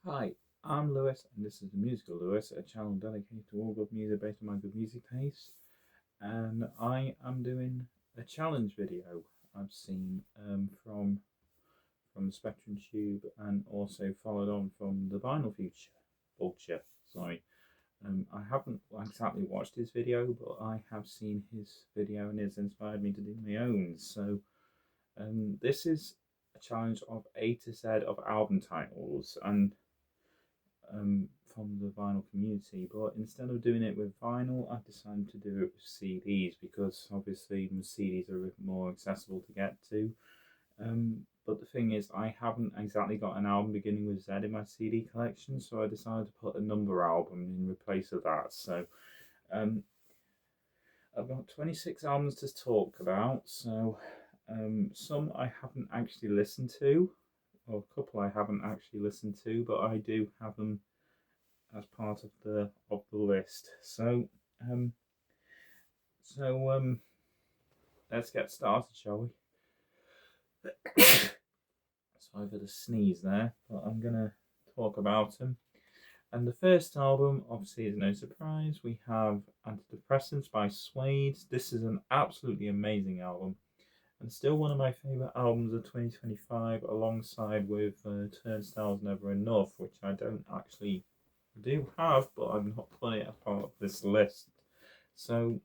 Hi, I'm Lewis, and this is the Musical Lewis, a channel dedicated to all good music based on my good music taste. And I am doing a challenge video I've seen from Spectrum Tube, and also followed on from the Vinyl Future Vulture. Sorry, I haven't exactly watched his video, but I have seen his video, and it's inspired me to do my own. So, this is a challenge of A to Z of album titles, and from the vinyl community, but instead of doing it with vinyl, I decided to do it with CDs because obviously CDs are a bit more accessible to get to. But the thing is, I haven't exactly got an album beginning with Z in my CD collection, so I decided to put a number album in place of that. So um, I've got 26 albums to talk about. So some I haven't actually listened to, or a couple I haven't actually listened to, but I do have them as part of the list. Um, so let's get started, shall we? Sorry for the sneeze there, but I'm gonna talk about them. And the first album, obviously, is no surprise. We have Antidepressants by Suede. This is an absolutely amazing album, and still one of my favourite albums of 2025, alongside with Turnstile's Never Enough, which I don't actually do have, but I'm not putting it as part of this list. So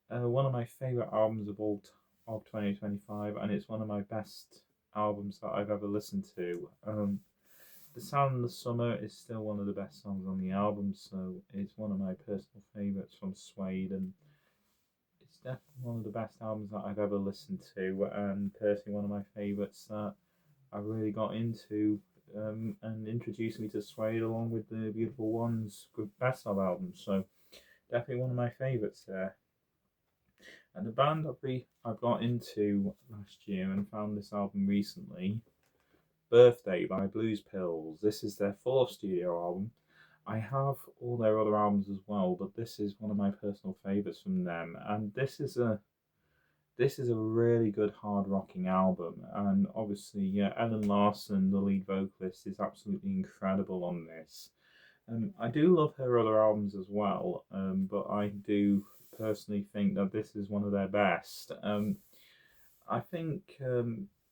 one of my favorite albums of 2025, and it's one of my best albums that I've ever listened to. The Sound in the Summer is still one of the best songs on the album, so it's one of my personal favourites from Suede, and it's definitely one of the best albums that I've ever listened to, and personally one of my favourites that I really got into, and introduced me to Suede along with the Beautiful Ones good best of albums. So definitely one of my favourites there. And the band I got into last year and found this album recently, Birthday by Blues Pills. This is their fourth studio album. I have all their other albums as well, but this is one of my personal favourites from them. And this is a really good hard rocking album. And obviously, yeah, Ellen Larson, the lead vocalist, is absolutely incredible on this. I do love her other albums as well, but I do personally think that this is one of their best. I think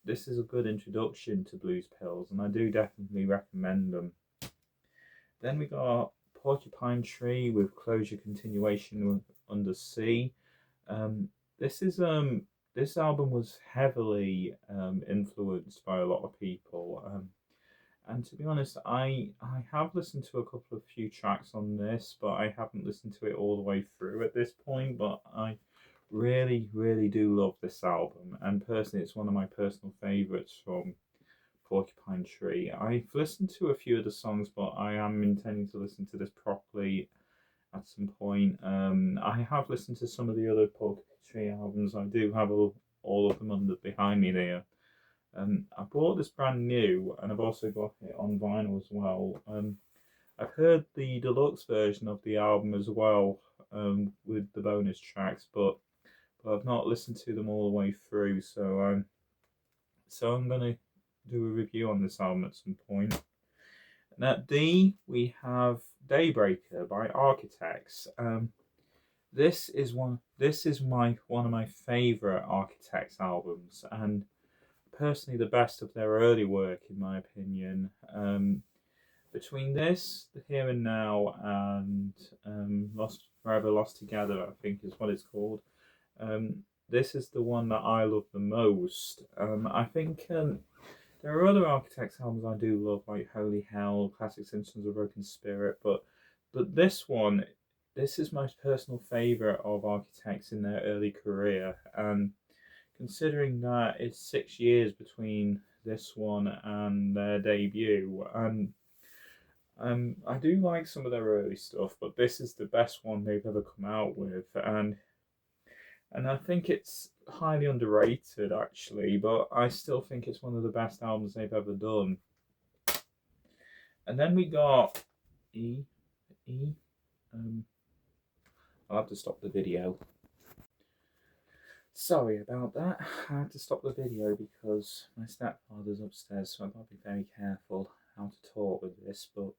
this is a good introduction to Blues Pills, and I do definitely recommend them. Then we got Porcupine Tree with Closure Continuation Under Sea. Um, this is this album was heavily influenced by a lot of people. And to be honest, I have listened to a couple of few tracks on this, but I haven't listened to it all the way through at this point. But I really, really do love this album, and personally, it's one of my personal favourites from Porcupine Tree. I've listened to a few of the songs, but I am intending to listen to this properly at some point. I have listened to some of the other Porcupine Tree albums. I do have all of them under behind me there. I bought this brand new, and I've also got it on vinyl as well. I've heard the deluxe version of the album as well, with the bonus tracks, but I've not listened to them all the way through. So I'm gonna do a review on this album at some point. And at D we have Daybreaker by Architects. This is one of my favourite Architects albums, and personally the best of their early work in my opinion. Between this, The Here and Now, and Lost Forever, Lost Together, I think is what it's called. This is the one that I love the most. I think there are other Architects albums I do love, like Holy Hell, Classic Symptoms of Broken Spirit, but this is my personal favourite of Architects in their early career. And considering that it's 6 years between this one and their debut, I do like some of their early stuff, but this is the best one they've ever come out with, and I think it's highly underrated actually, but I still think it's one of the best albums they've ever done. And then we got E E. I'll have to stop the video. Sorry about that. I had to stop the video because my stepfather's upstairs, so I've got to be very careful. how to talk with this, but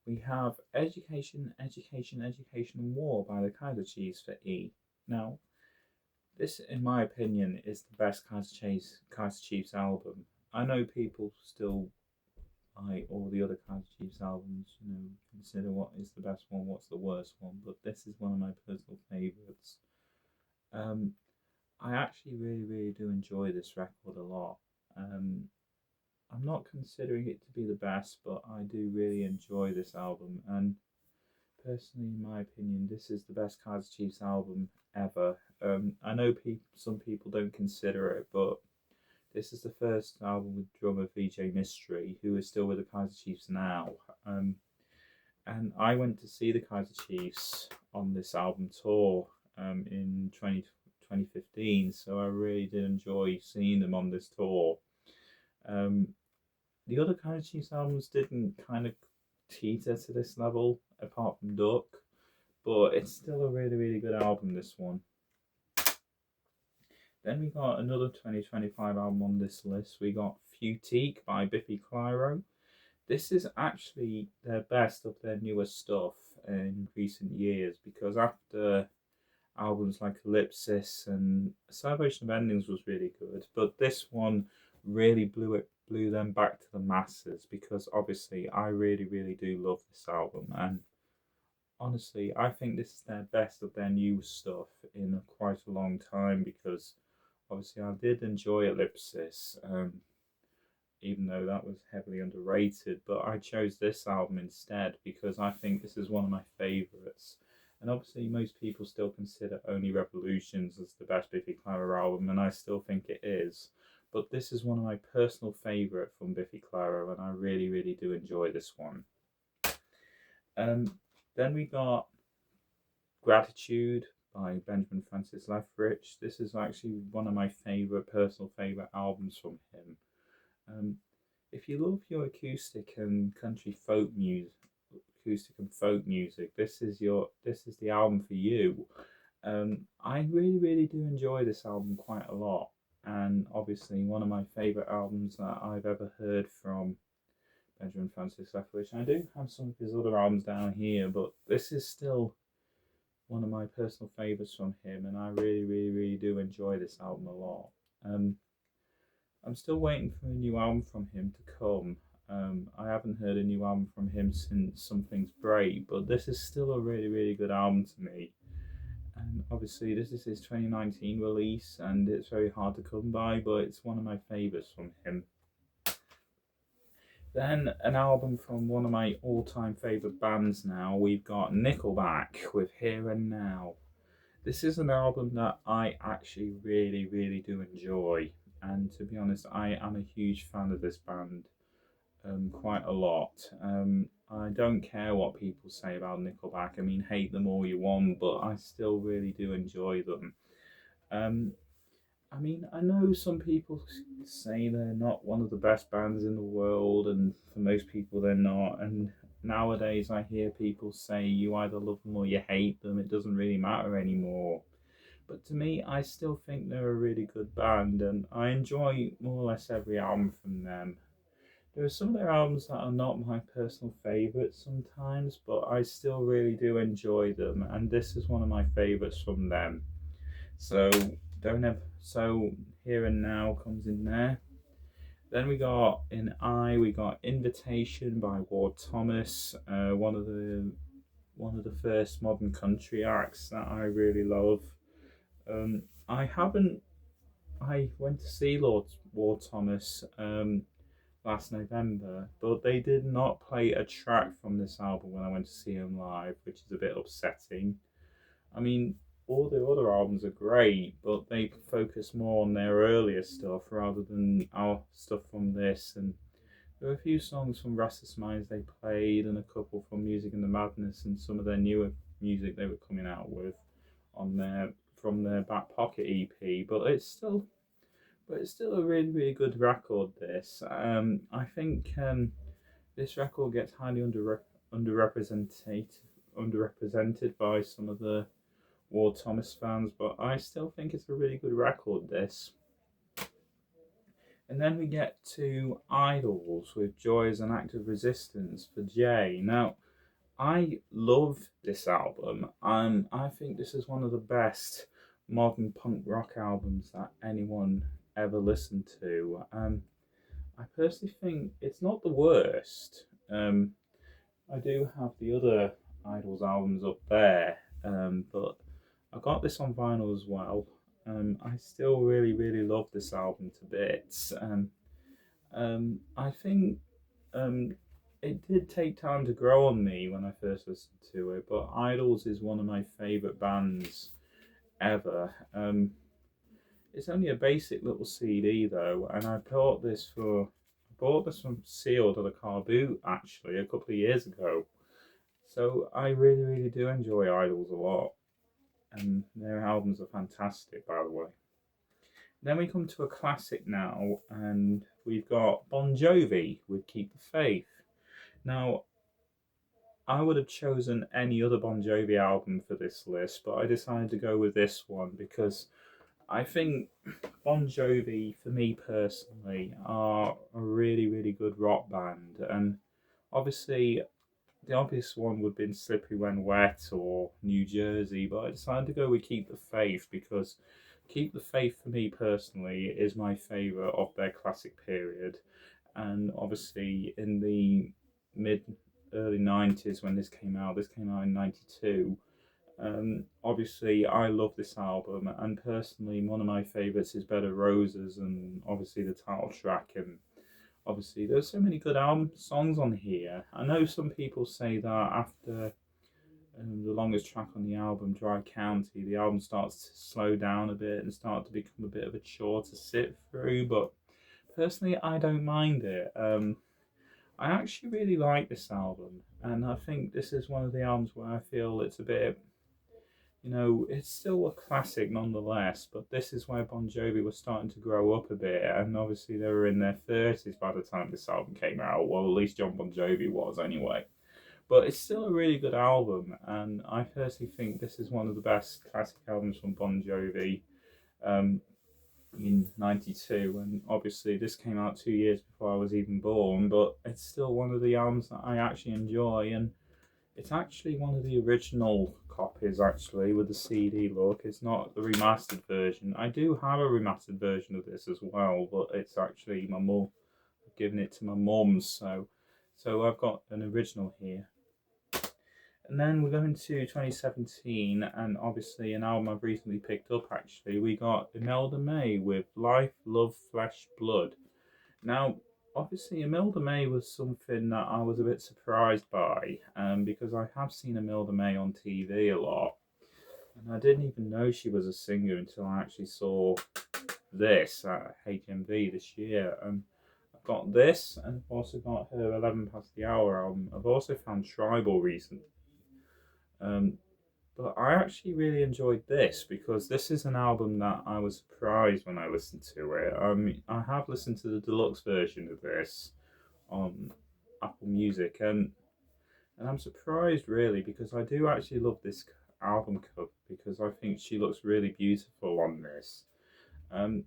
we have Education, Education, Education and War by the Kaiser Chiefs for E. Now, this, in my opinion, is the best Kaiser Chiefs album. I know people still like all the other Kaiser Chiefs albums, consider what is the best one, what's the worst one, but this is one of my personal favourites. Um, I actually really, really do enjoy this record a lot. Um, I'm not considering it to be the best, but I do really enjoy this album. And personally, in my opinion, this is the best Kaiser Chiefs album ever. I know some people don't consider it, but this is the first album with drummer VJ Mystery, who is still with the Kaiser Chiefs now. And I went to see the Kaiser Chiefs on this album tour in 2015, so I really did enjoy seeing them on this tour. Um, the other Kaiser Chiefs albums didn't kind of teeter to this level, apart from Duck, but it's still a really, really good album, this one. Then we got another 2025 album on this list. We got Futique by Biffy Clyro. This is actually their best of their newest stuff in recent years, because after albums like Ellipsis and Celebration of Endings was really good, but this one really blew them back to the masses, because obviously I really, really do love this album, and honestly I think this is their best of their new stuff in quite a long time, because obviously I did enjoy Ellipsis, even though that was heavily underrated, but I chose this album instead because I think this is one of my favourites. And obviously, most people still consider Only Revolutions as the best Biffy Clyro album, and I still think it is. But this is one of my personal favourite from Biffy Clyro, and I really, really do enjoy this one. Then we got Gratitude by Benjamin Francis Lethbridge. This is actually one of my personal favourite albums from him. If you love your acoustic and folk music, this is the album for you. I really, really do enjoy this album quite a lot, and obviously one of my favourite albums that I've ever heard from Benjamin Francis Lethbridge. I do have some of his other albums down here, but this is still one of my personal favourites from him, and I really, really, really do enjoy this album a lot. I'm still waiting for a new album from him to come. I haven't heard a new album from him since Something's Break, but this is still a really, really good album to me. And obviously, this is his 2019 release, and it's very hard to come by, but it's one of my favourites from him. Then, an album from one of my all-time favourite bands now, we've got Nickelback with Here and Now. This is an album that I actually really, really do enjoy. And to be honest, I am a huge fan of this band, quite a lot. I don't care what people say about Nickelback. I mean, hate them all you want, but I still really do enjoy them. I mean, I know some people say they're not one of the best bands in the world, and for most people, they're not. And nowadays, I hear people say you either love them or you hate them. It doesn't really matter anymore. But to me, I still think they're a really good band, and I enjoy more or less every album from them. There are some of their albums that are not my personal favourites sometimes, but I still really do enjoy them, and this is one of my favourites from them. So don't have so Here and Now comes in there. Then we got Invitation by Ward Thomas, one of the first modern country acts that I really love. I haven't. I went to see Ward Thomas last November, but they did not play a track from this album when I went to see him live, which is a bit upsetting. I mean, all the other albums are great, but they focus more on their earlier stuff rather than our stuff from this. And there were a few songs from Restless Minds they played, and a couple from Music and the Madness, and some of their newer music they were coming out with from their Back Pocket EP. But it's still a really, really good record. This I think this record gets highly underrepresented by some of the Ward Thomas fans, but I still think it's a really good record. This. And then we get to Idols with Joy as an Act of Resistance for Jay. Now, I love this album, and I think this is one of the best modern punk rock albums that anyone ever listened to. I personally think it's not the worst. I do have the other Idols albums up there, but I got this on vinyl as well. I still really love this album to bits. I think um, it did take time to grow on me when I first listened to it, but Idols is one of my favourite bands ever. It's only a basic little CD though, and I bought this from Sealed at a car boot actually a couple of years ago. So I really do enjoy Idols a lot, and their albums are fantastic, by the way. Then we come to a classic now, and we've got Bon Jovi with Keep the Faith. Now, I would have chosen any other Bon Jovi album for this list, but I decided to go with this one because I think Bon Jovi, for me personally, are a really good rock band. And obviously, the obvious one would have been Slippery When Wet or New Jersey, but I decided to go with Keep the Faith because Keep the Faith for me personally is my favourite of their classic period. And obviously, in the mid early 90s when this came out in 92. Obviously, I love this album, and personally, one of my favourites is Bed of Roses, and obviously the title track. And obviously, there's so many good album songs on here. I know some people say that after the longest track on the album, Dry County, the album starts to slow down a bit and start to become a bit of a chore to sit through. But personally, I don't mind it. I actually really like this album, and I think this is one of the albums where I feel it's a bit, it's still a classic nonetheless, but this is where Bon Jovi was starting to grow up a bit, and obviously they were in their 30s by the time this album came out. Well, at least John Bon Jovi was anyway. But it's still a really good album, and I personally think this is one of the best classic albums from Bon Jovi in 92. And obviously, this came out 2 years before I was even born, but it's still one of the albums that I actually enjoy. And it's actually one of the original copies, actually, with the CD look. It's not the remastered version. I do have a remastered version of this as well, but it's actually my mum. I've given it to my mum, so I've got an original here. And then we're going to 2017, and obviously an album I've recently picked up, actually. We got Imelda May with Life, Love, Flesh, Blood. Now, obviously, Imelda May was something that I was a bit surprised by, because I have seen Imelda May on TV a lot, and I didn't even know she was a singer until I actually saw this at HMV this year. I've got this, and I've also got her 11 Past the Hour album. I've also found Tribal recently. But I actually really enjoyed this because this is an album that I was surprised when I listened to it. I have listened to the deluxe version of this on Apple Music, and I'm surprised really because I do actually love this album cover because I think she looks really beautiful on this. Um,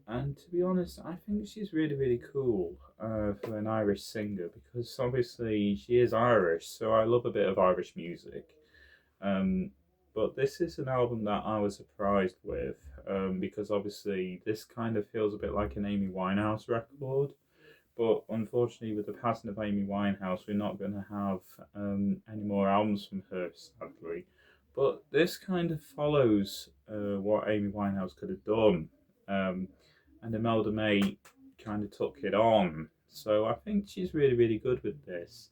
and to be honest, I think she's really cool for an Irish singer because obviously she is Irish, so I love a bit of Irish music. Um, but this is an album that I was surprised with because obviously this kind of feels a bit like an Amy Winehouse record. But unfortunately, with the passing of Amy Winehouse, we're not going to have any more albums from her, sadly. But this kind of follows what Amy Winehouse could have done. And Imelda May kind of took it on. So I think she's really good with this.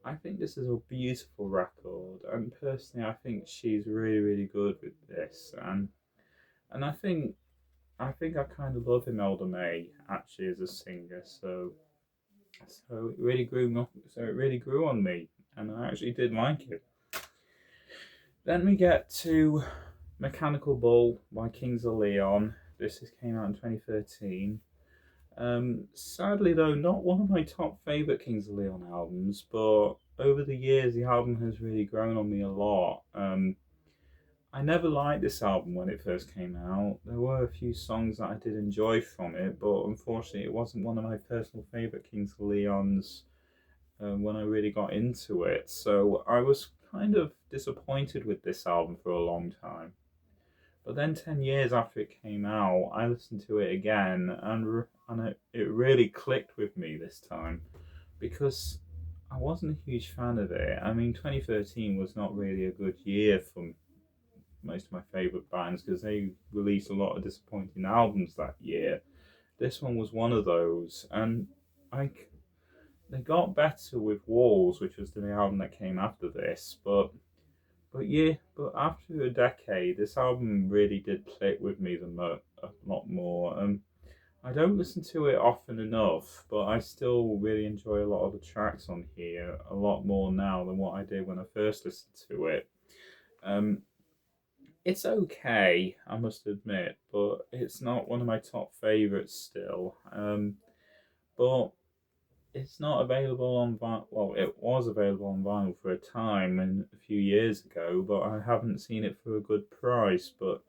I think this is a beautiful record, and personally, I think she's really good with this. And I think I kind of love Imelda May actually as a singer. So it really grew on me, and I actually did like it. Then we get to Mechanical Bull by Kings of Leon. Came out in 2013. Sadly, though, not one of my top favourite Kings of Leon albums, but over the years, the album has really grown on me a lot. I never liked this album when it first came out. There were a few songs that I did enjoy from it, but unfortunately, it wasn't one of my personal favourite Kings of Leon's when I really got into it. So I was kind of disappointed with this album for a long time. But then 10 years after it came out, I listened to it again, and it really clicked with me this time because I wasn't a huge fan of it. I mean, 2013 was not really a good year for most of my favourite bands because they released a lot of disappointing albums that year. This one was one of those, and I they got better with Walls, which was the album that came after this, but after a decade, this album really did click with me a lot more. I don't listen to it often enough, but I still really enjoy a lot of the tracks on here a lot more now than what I did when I first listened to it. Um, it's okay, I must admit, but it's not one of my top favourites still. But it's not available on vinyl. Well, it was available on vinyl for a time and a few years ago, but I haven't seen it for a good price. But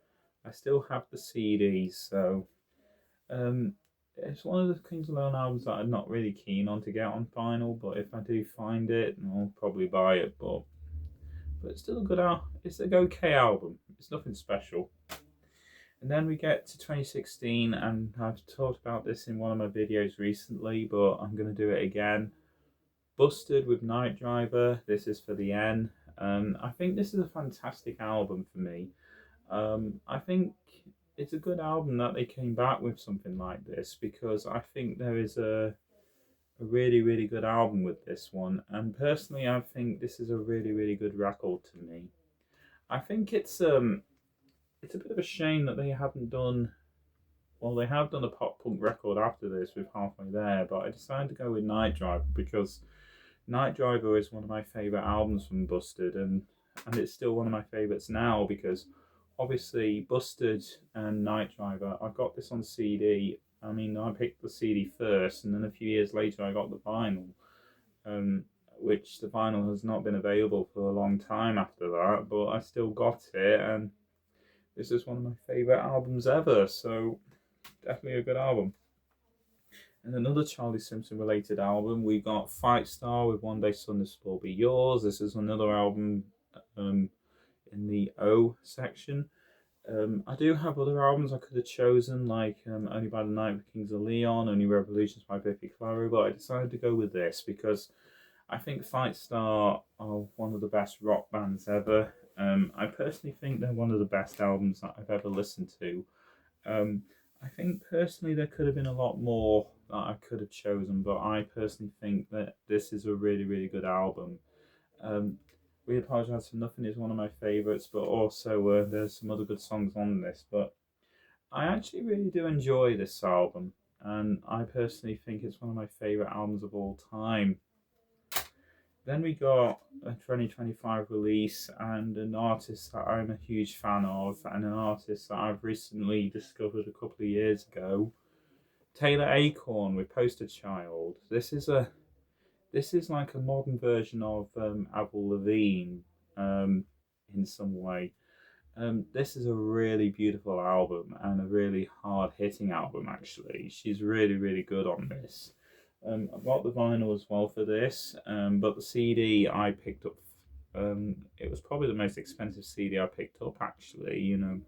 I still have the CD, so um, it's one of the Kings of Leon albums that I'm not really keen on to get on vinyl. But if I do find it, I'll probably buy it. But it's still a good album. It's an okay album. It's nothing special. And then we get to 2016, and I've talked about this in one of my videos recently, but I'm going to do it again. Busted with Night Driver. This is for the N. I think this is a fantastic album for me. I think it's a good album that they came back with something like this because I think there is a really, really good album with this one. And personally, I think this is a really, really good record to me. I think it's a bit of a shame that they haven't done. Well, they have done a pop punk record after this with Halfway There, but I decided to go with Night Driver because Night Driver is one of my favourite albums from Busted, and it's still one of my favourites now because obviously Busted and Night Driver, I got this on CD. I mean, I picked the CD first, and then a few years later, I got the vinyl, um, which the vinyl has not been available for a long time after that, but I still got it, and this is one of my favourite albums ever, so definitely a good album. And another Charlie Simpson related album, we got Fight Star with One Day Sun This Will Be Yours. This is another album in the O section. I do have other albums I could have chosen, like Only by the Night with Kings of Leon, Only Revolutions by Biffy Clyro, but I decided to go with this because I think Fight Star are one of the best rock bands ever. I personally think they're one of the best albums that I've ever listened to. Um, I think personally there could have been a lot more that I could have chosen, but I personally think that this is a really, really good album. Um, We Apologise for Nothing is one of my favourites, but also there's some other good songs on this. But I actually really do enjoy this album, and I personally think it's one of my favourite albums of all time. Then we got a 2025 release and an artist that I'm a huge fan of, and an artist that I've recently discovered a couple of years ago, Taylor Acorn with Poster Child. This is like a modern version of Avril Lavigne in some way. This is a really beautiful album and a really hard hitting album, actually. She's really, really good on this. I got the vinyl as well for this, but the CD I picked up, it was probably the most expensive CD I picked up, actually. I'm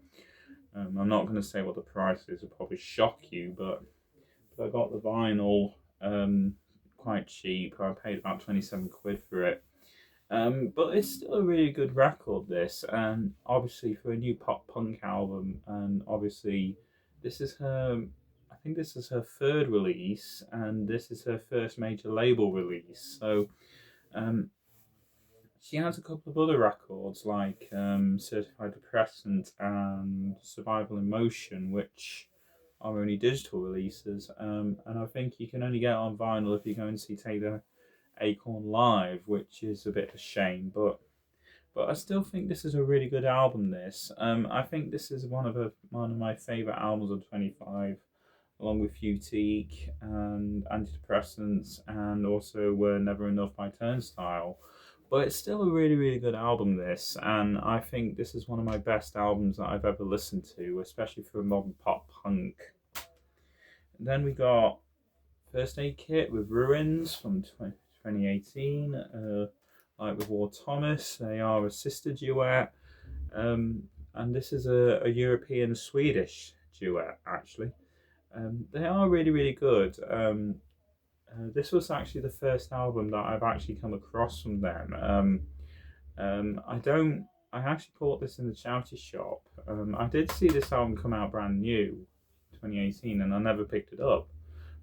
not going to say what the price is, it'll probably shock you, but I got the vinyl quite cheap. I paid about 27 quid for it. But it's still a really good record, this, and obviously for a new pop punk album, and obviously this is her. I think this is her third release, and this is her first major label release. So um, she has a couple of other records like Certified Depressant and Survival in Motion, which are only digital releases, and I think you can only get on vinyl if you go and see Taylor Acorn live, which is a bit of a shame, but I still think this is a really good album. This, I think this is one of my favorite albums of 25, along with Futique and Antidepressants, and also Never Enough by Turnstile. But it's still a really, really good album, this, and I think this is one of my best albums that I've ever listened to, especially for modern pop punk. And then we got First Aid Kit with Ruins from 2018. Like with War Thomas, they are a sister duet, and this is a European Swedish duet actually. They are really, really good. This was actually the first album that I've actually come across from them. I don't. I actually bought this in the charity shop. I did see this album come out brand new, 2018, and I never picked it up.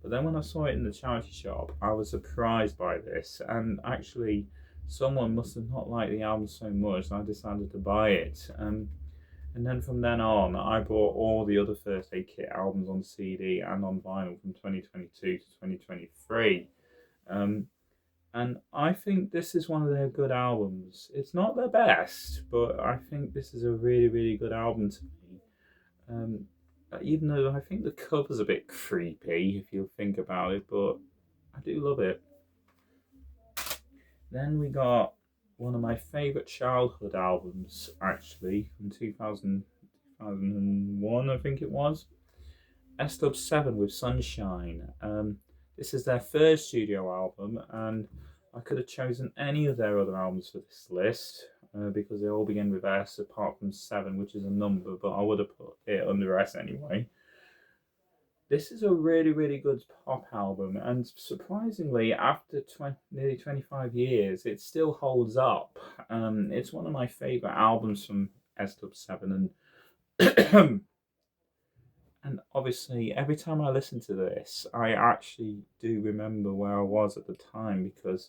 But then when I saw it in the charity shop, I was surprised by this. And actually, someone must have not liked the album so much, and I decided to buy it. And then from then on, I bought all the other First Aid Kit albums on CD and on vinyl from 2022 to 2023. And I think this is one of their good albums. It's not their best, but I think this is a really, really good album to me. Even though I think the cover's a bit creepy if you think about it, but I do love it. Then we got one of my favourite childhood albums, actually, from 2001, I think it was. S-Dub 7 with Sunshine. This is their third studio album, and I could have chosen any of their other albums for this list because they all begin with S, apart from 7, which is a number, but I would have put it under S anyway. This is a really, really good pop album, and surprisingly, after nearly 25 years, it still holds up. It's one of my favourite albums from S-Dub 7, and and obviously, every time I listen to this, I actually do remember where I was at the time because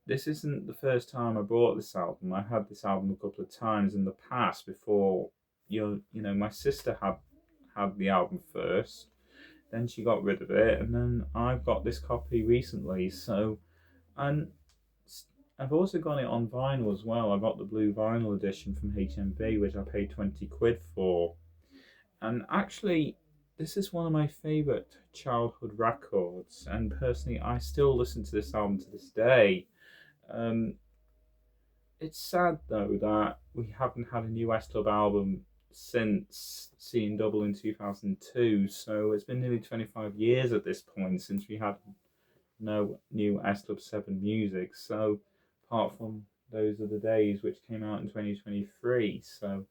this isn't the first time I bought this album. I had this album a couple of times in the past before. My sister had the album first, then she got rid of it, and then I've got this copy recently. So, and I've also got it on vinyl as well. I got the blue vinyl edition from HMV, which I paid 20 quid for. And actually, this is one of my favourite childhood records, and personally, I still listen to this album to this day. It's sad though that we haven't had a new S-Dub album since Seeing Double in 2002, so it's been nearly 25 years at this point since we had no new S-Dub 7 music. So, apart from Those Are the Days, which came out in 2023, so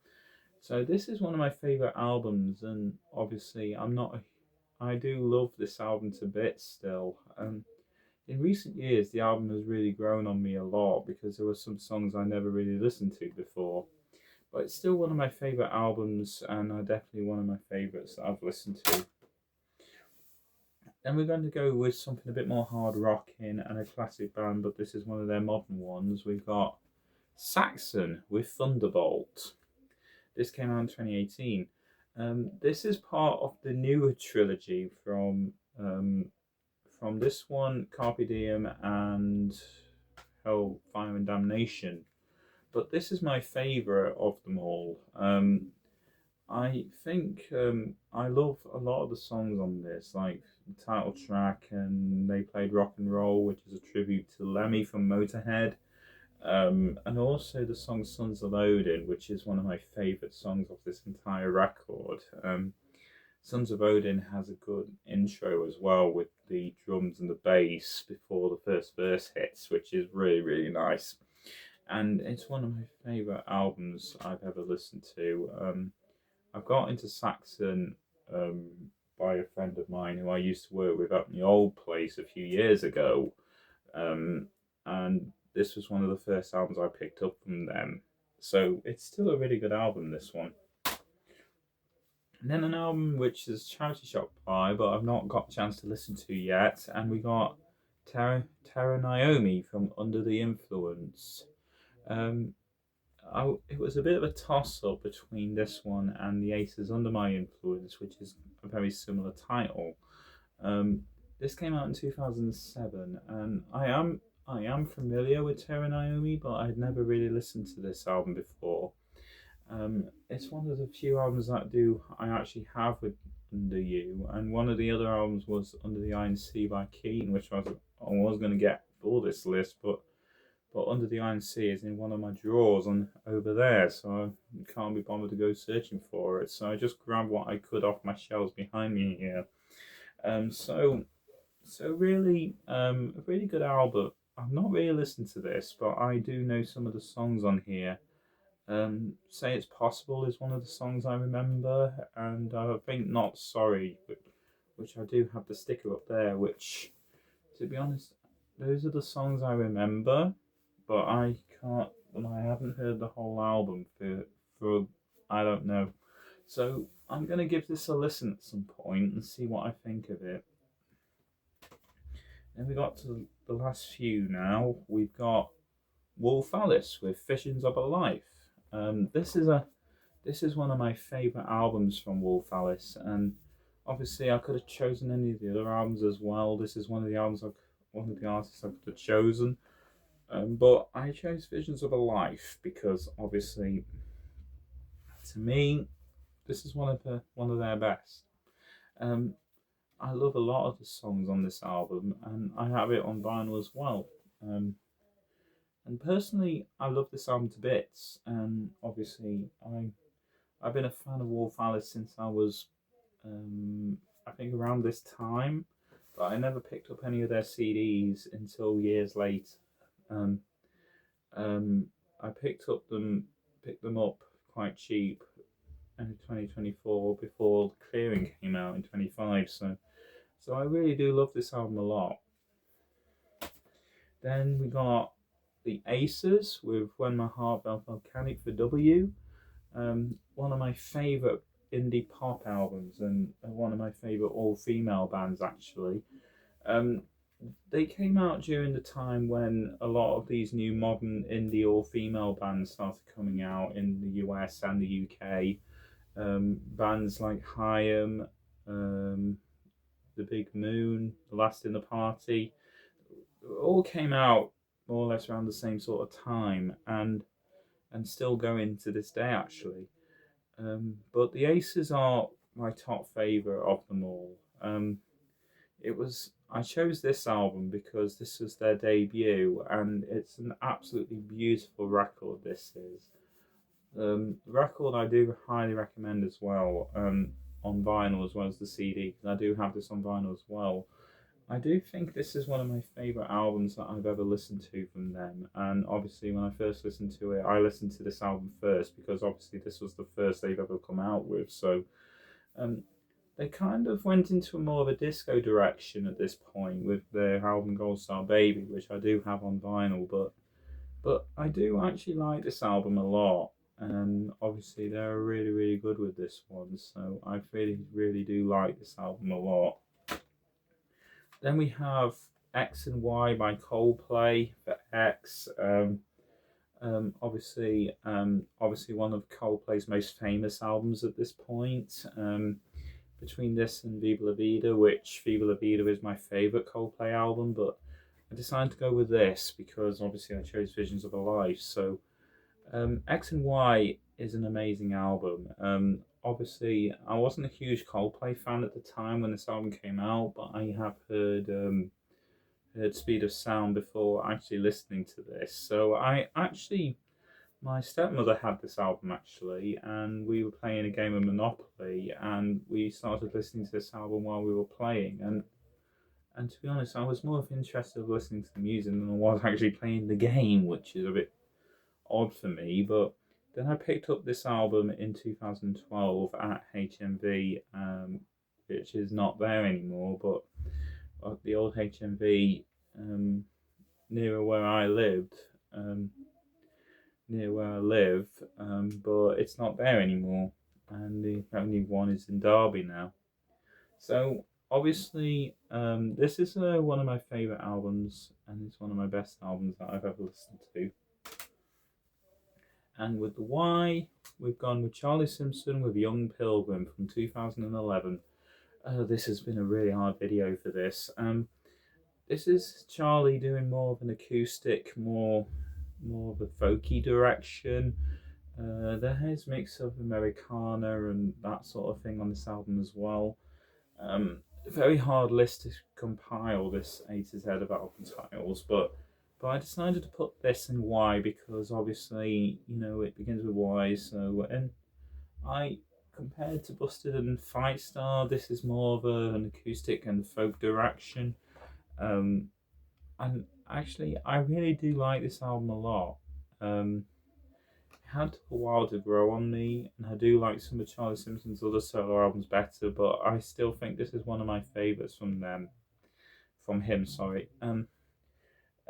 this is one of my favourite albums, and obviously I do love this album to bits still. In recent years, the album has really grown on me a lot because there were some songs I never really listened to before. But it's still one of my favourite albums, and definitely one of my favourites that I've listened to. Then we're going to go with something a bit more hard rocking and a classic band, but this is one of their modern ones. We've got Saxon with Thunderbolt. This came out in 2018. This is part of the newer trilogy from this one, Carpe Diem and Hell, Fire and Damnation. But this is my favourite of them all. I think I love a lot of the songs on this, like the title track, and they played Rock and Roll, which is a tribute to Lemmy from Motorhead. And also the song Sons of Odin, which is one of my favourite songs of this entire record. Sons of Odin has a good intro as well with the drums and the bass before the first verse hits, which is really, really nice. And it's one of my favourite albums I've ever listened to. I got into Saxon by a friend of mine who I used to work with up in the old place a few years ago. And this was one of the first albums I picked up from them. So it's still a really good album, this one. And then an album which is charity shop buy, but I've not got a chance to listen to yet. And we got Tara Naomi from Under the Influence. It was a bit of a toss-up between this one and The Aces Under My Influence, which is a very similar title. This came out in 2007, and I am familiar with Tara Naomi, but I had never really listened to this album before. It's one of the few albums that I actually have with Under You, and one of the other albums was Under the Iron Sea by Keane, which I was going to get for this list, but but Under the Iron Sea is in one of my drawers on over there, so I can't be bothered to go searching for it. So I just grabbed what I could off my shelves behind me here. Um, so really, a really good album. I've not really listened to this, but I do know some of the songs on here. Say It's Possible is one of the songs I remember, and I think Not Sorry, which I do have the sticker up there, which, to be honest, those are the songs I remember, but I can't, and I haven't heard the whole album for I don't know. So I'm going to give this a listen at some point and see what I think of it. Then we got to the last few now. We've got Wolf Alice with Visions of a Life. This is one of my favourite albums from Wolf Alice, and obviously I could have chosen any of the other albums as well. This is one of the one of the artists I could have chosen, but I chose Visions of a Life because obviously, to me, this is one of their best. Um, I love a lot of the songs on this album, and I have it on vinyl as well. And personally, I love this album to bits. And obviously, I've been a fan of Wolf Alice since I was, I think, around this time. But I never picked up any of their CDs until years later. Um, I picked them up quite cheap in 2024 before Clearing came out in 25. So I really do love this album a lot. Then we got the Aces with When My Heart Felt Volcanic for W. One of my favourite indie pop albums and one of my favourite all-female bands actually. They came out during the time when a lot of these new modern indie all-female bands started coming out in the US and the UK. Bands like Haim, The Big Moon, The Last in the Party, all came out more or less around the same sort of time, and still going to this day actually. But the Aces are my top favourite of them all. I chose this album because this was their debut, and it's an absolutely beautiful record. This is the record I do highly recommend as well, on vinyl as well as the CD, because I do have this on vinyl as well. I do think this is one of my favourite albums that I've ever listened to from them. And obviously, when I first listened to it, I listened to this album first because obviously this was the first they've ever come out with. So they kind of went into more of a disco direction at this point with their album Gold Star Baby, which I do have on vinyl. But I do actually like this album a lot. And obviously, they're really, really good with this one. So I really, really do like this album a lot. Then we have X and Y by Coldplay for X. Obviously one of Coldplay's most famous albums at this point. Between this and Viva La Vida, which Viva La Vida is my favourite Coldplay album, but I decided to go with this because obviously I chose Visions of a Life. So X and Y is an amazing album. Obviously, I wasn't a huge Coldplay fan at the time when this album came out, but I have heard Speed of Sound before actually listening to this. So my stepmother had this album actually, and we were playing a game of Monopoly, and we started listening to this album while we were playing. And to be honest, I was more of interested in listening to the music than I was actually playing the game, which is a bit odd for me. But then I picked up this album in 2012 at HMV, which is not there anymore, but at the old HMV near where I lived, but it's not there anymore, and the only one is in Derby now. So obviously, this is one of my favourite albums, and it's one of my best albums that I've ever listened to. And with the Y, we've gone with Charlie Simpson with Young Pilgrim from 2011. This has been a really hard video for this. This is Charlie doing more of an acoustic, more of a folky direction. There is a mix of Americana and that sort of thing on this album as well. Very hard list to compile this A to Z of album titles, but But I decided to put this in Y because obviously, you know, it begins with Y. So, and I, compared to Busted and Fight Star, this is more of an acoustic and folk direction. Um, and actually, I really do like this album a lot. It had a while to grow on me, and I do like some of Charlie Simpson's other solo albums better, but I still think this is one of my favourites from them, from him. Sorry.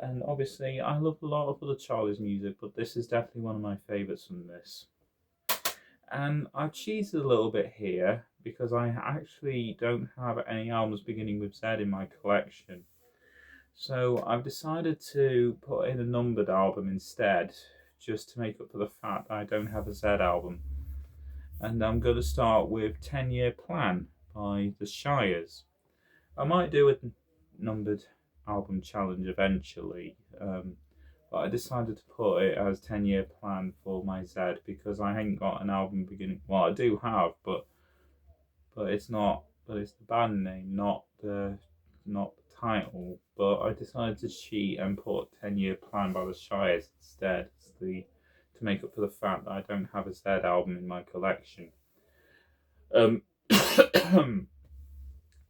And obviously, I love a lot of other Charlie's music, but this is definitely one of my favourites from this. And I've cheated a little bit here because I actually don't have any albums beginning with Z in my collection. So I've decided to put in a numbered album instead, just to make up for the fact that I don't have a Z album. And I'm going to start with 10-Year Plan by The Shires. I might do a numbered album challenge eventually, but I decided to put it as 10-Year Plan for my Z because I ain't got an album beginning. Well, I do have, but it's not. But it's the band name, not the title. But I decided to cheat and put 10-Year Plan by The Shires instead, to make up for the fact that I don't have a Z album in my collection. But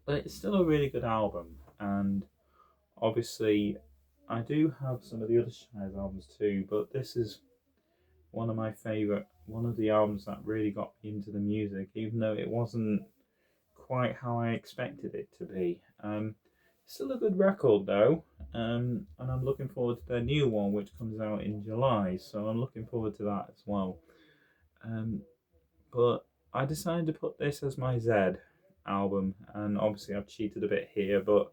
it's still a really good album, and obviously I do have some of the other Shires albums too, but this is one of my favourite, one of the albums that really got me into the music, even though it wasn't quite how I expected it to be. Still a good record though, and I'm looking forward to their new one, which comes out in July, so I'm looking forward to that as well. But I decided to put this as my Z album, and obviously I've cheated a bit here, but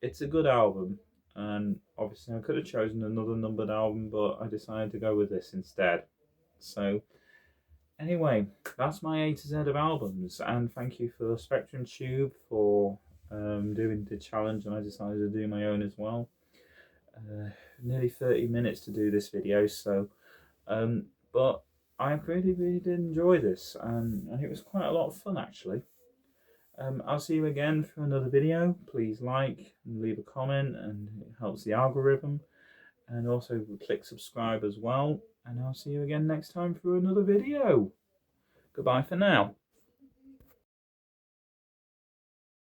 it's a good album, and obviously I could have chosen another numbered album, but I decided to go with this instead. So anyway, that's my A to Z of albums, and thank you for Spectrum Tube for doing the challenge, and I decided to do my own as well. Nearly 30 minutes to do this video, so but I really did enjoy this, and it was quite a lot of fun actually. I'll see you again for another video. Please like and leave a comment, and it helps the algorithm. And also click subscribe as well. And I'll see you again next time for another video. Goodbye for now.